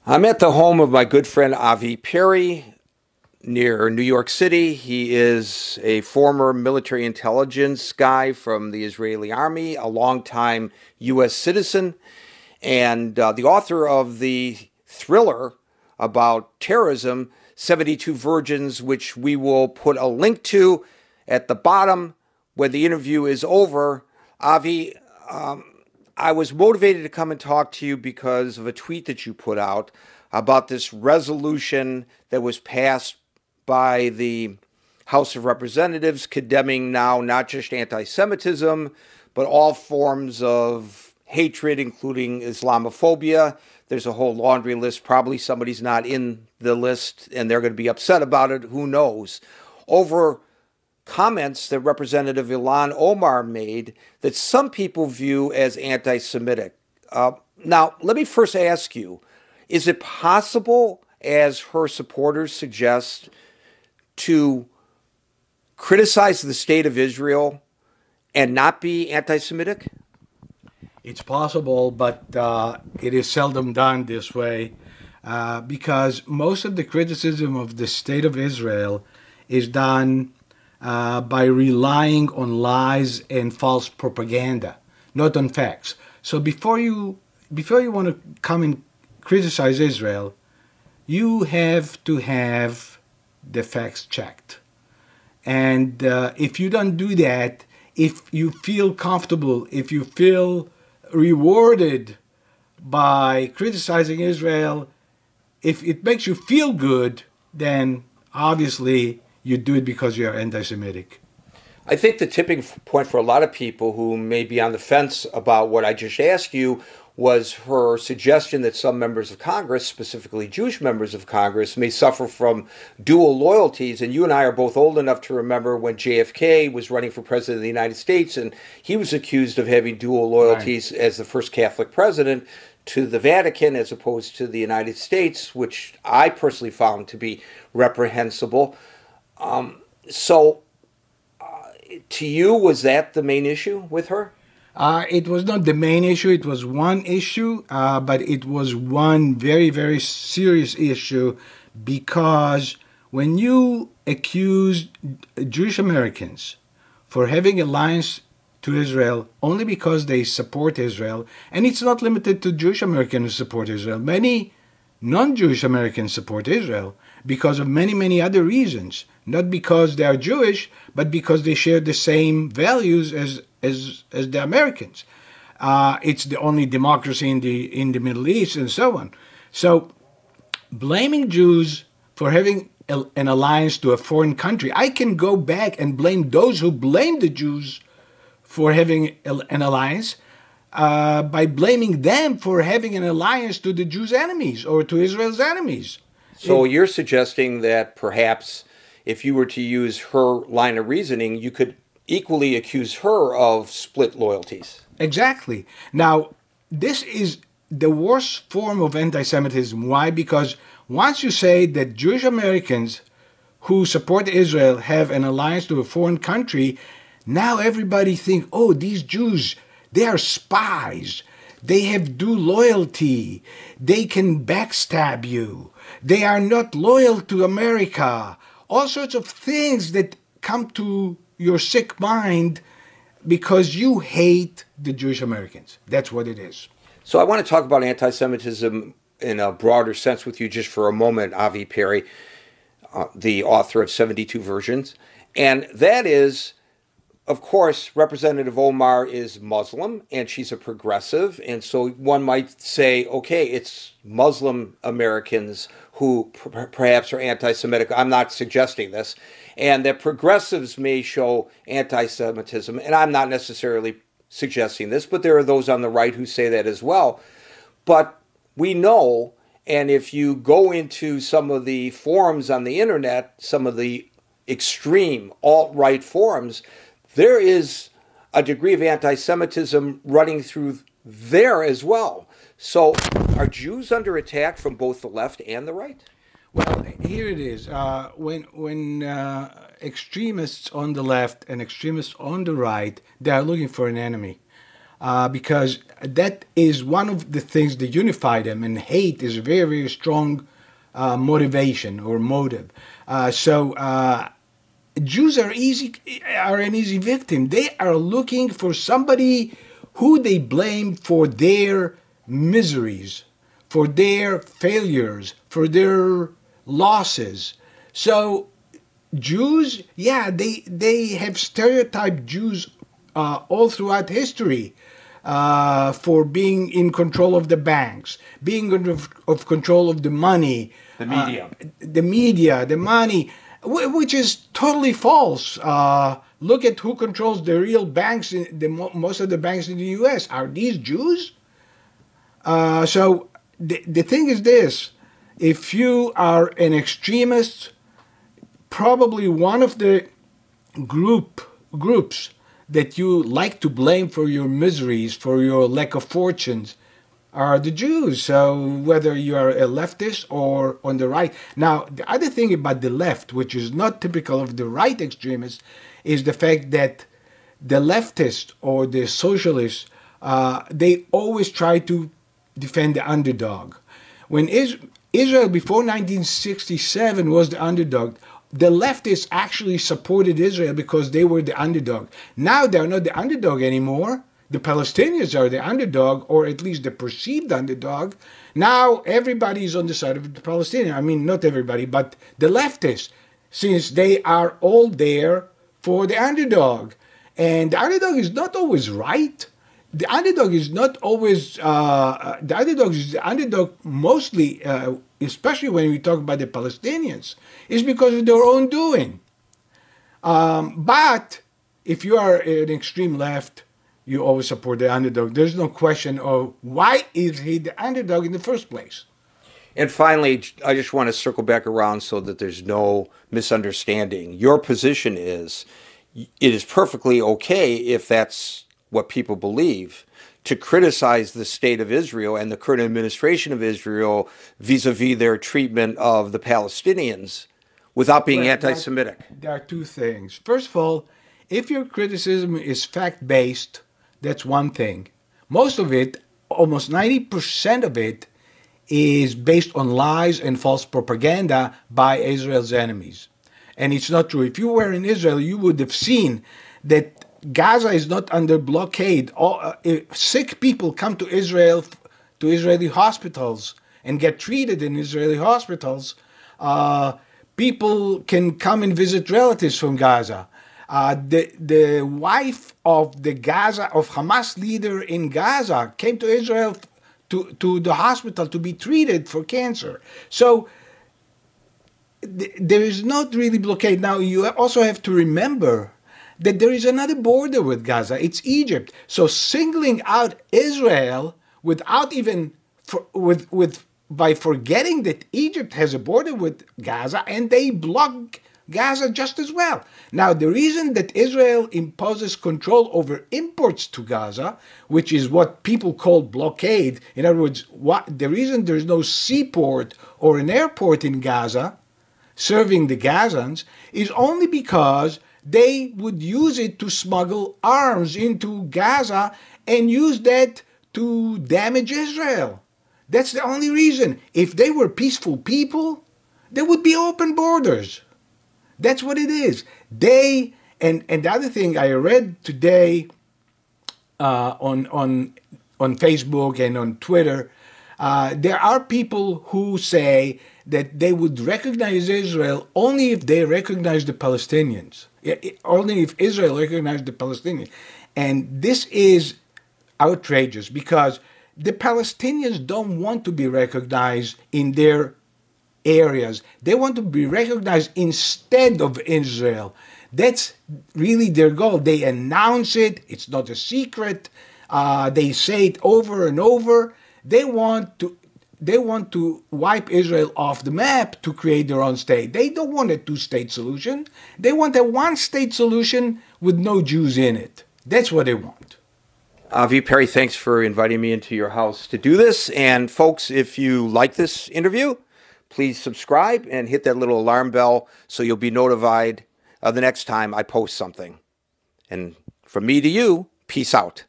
I'm at the home of my good friend Avi Perry near New York City. He is a former military intelligence guy from the Israeli army, a longtime U.S. citizen, and the author of the thriller about terrorism, 72 Virgins, which we will put a link to at the bottom when the interview is over. Avi, I was motivated to come and talk to you because of a tweet that you put out about this resolution that was passed by the House of Representatives condemning now not just anti Semitism, but all forms of hatred, including Islamophobia. There's a whole laundry list. Probably somebody's not in the list and they're going to be upset about it. Who knows? Over comments that Representative Ilhan Omar made that some people view as anti Semitic. Now, let me first ask you, is it possible, as her supporters suggest, to criticize the state of Israel and not be anti Semitic? It's possible, but it is seldom done this way because most of the criticism of the state of Israel is done by relying on lies and false propaganda, not on facts. So before you want to come and criticize Israel, you have to have the facts checked. And if you don't do that, if you feel comfortable, if you feel rewarded by criticizing Israel, if it makes you feel good, then obviously you do it because you're anti-Semitic. I think the tipping point for a lot of people who may be on the fence about what I just asked you was her suggestion that some members of Congress, specifically Jewish members of Congress, may suffer from dual loyalties. And you and I are both old enough to remember when JFK was running for president of the United States, and he was accused of having dual loyalties as the first Catholic president to the Vatican as opposed to the United States, which I personally found to be reprehensible. So, to you, was that the main issue with her? It was not the main issue. It was one issue, but it was one very, very serious issue because when you accuse Jewish Americans for having alliance to Israel only because they support Israel, and it's not limited to Jewish Americans who support Israel. Many non-Jewish Americans support Israel because of many, many other reasons. Not because they are Jewish, but because they share the same values as the Americans. It's the only democracy in the Middle East and so on. So blaming Jews for having an alliance to a foreign country, I can go back and blame those who blame the Jews for having an alliance by blaming them for having an alliance to the Jews' enemies or to Israel's enemies. So you're suggesting that perhaps if you were to use her line of reasoning, you could equally accuse her of split loyalties. Exactly. Now, this is the worst form of anti-Semitism. Why? Because once you say that Jewish Americans who support Israel have an alliance to a foreign country, now everybody thinks, oh, these Jews, they are spies. They have dual loyalty. They can backstab you. They are not loyal to America. All sorts of things that come to your sick mind because you hate the Jewish Americans. That's what it is. So I want to talk about anti-Semitism in a broader sense with you just for a moment, Avi Perry, the author of 72 Versions. And that is, of course, Representative Omar is Muslim and she's a progressive. And so one might say, okay, it's Muslim Americans who perhaps are anti-Semitic. I'm not suggesting this. And that progressives may show anti-Semitism. And I'm not necessarily suggesting this, but there are those on the right who say that as well. But we know, and if you go into some of the forums on the internet, some of the extreme alt-right forums, there is a degree of anti-Semitism running through there as well. So are Jews under attack from both the left and the right? Well, here it is. When extremists on the left and extremists on the right, they are looking for an enemy. because that is one of the things that unify them, and hate is a very, very strong motivation or motive. Jews are an easy victim. They are looking for somebody who they blame for their miseries, for their failures, for their losses. So Jews, yeah, they have stereotyped Jews all throughout history for being in control of the banks, being of control of the money, The media. the money, which is totally false. Look at who controls the real banks. Most of the banks in the U.S. Are these Jews? So the thing is this: if you are an extremist, probably one of the groups that you like to blame for your miseries, for your lack of fortunes, are the Jews. So whether you are a leftist or on the right. Now, the other thing about the left, which is not typical of the right extremists, is the fact that the leftists or the socialists, they always try to defend the underdog. When Israel before 1967 was the underdog, the leftists actually supported Israel because they were the underdog. Now they're not the underdog anymore. The Palestinians are the underdog, or at least the perceived underdog. Now everybody is on the side of the Palestinian. I mean, not everybody, but the leftists, since they are all there for the underdog. And the underdog is not always right. The underdog is not always, the underdog is the underdog mostly, especially when we talk about the Palestinians, is because of their own doing. But if you are an extreme left, you always support the underdog. There's no question of why is he the underdog in the first place. And finally, I just want to circle back around so that there's no misunderstanding. Your position is it is perfectly okay, if that's what people believe, to criticize the state of Israel and the current administration of Israel vis-a-vis their treatment of the Palestinians without being anti-Semitic. There are two things. First of all, if your criticism is fact-based, that's one thing. Most of it, almost 90% of it, is based on lies and false propaganda by Israel's enemies. And it's not true. If you were in Israel, you would have seen that Gaza is not under blockade. Sick people come to Israel, to Israeli hospitals, and get treated in Israeli hospitals. People can come and visit relatives from Gaza. The wife of the Hamas leader in Gaza came to Israel to the hospital to be treated for cancer. So there is not really blockade. Now, you also have to remember that there is another border with Gaza. It's Egypt. So singling out Israel without even by forgetting that Egypt has a border with Gaza, and they block Gaza just as well. Now, the reason that Israel imposes control over imports to Gaza, which is what people call blockade, in other words, the reason there's no seaport or an airport in Gaza serving the Gazans, is only because they would use it to smuggle arms into Gaza and use that to damage Israel. That's the only reason. If they were peaceful people, there would be open borders. That's what it is. And the other thing I read today on Facebook and on Twitter, there are people who say that they would recognize Israel only if they recognize the Palestinians. Only if Israel recognized the Palestinians. And this is outrageous because the Palestinians don't want to be recognized in their areas. They want to be recognized instead of Israel. That's really their goal. They announce it. It's not a secret. They say it over and over. They want to wipe Israel off the map to create their own state. They don't want a two-state solution. They want a one-state solution with no Jews in it. That's what they want. Avi Perry, thanks for inviting me into your house to do this. And folks, if you like this interview, please subscribe and hit that little alarm bell so you'll be notified the next time I post something. And from me to you, peace out.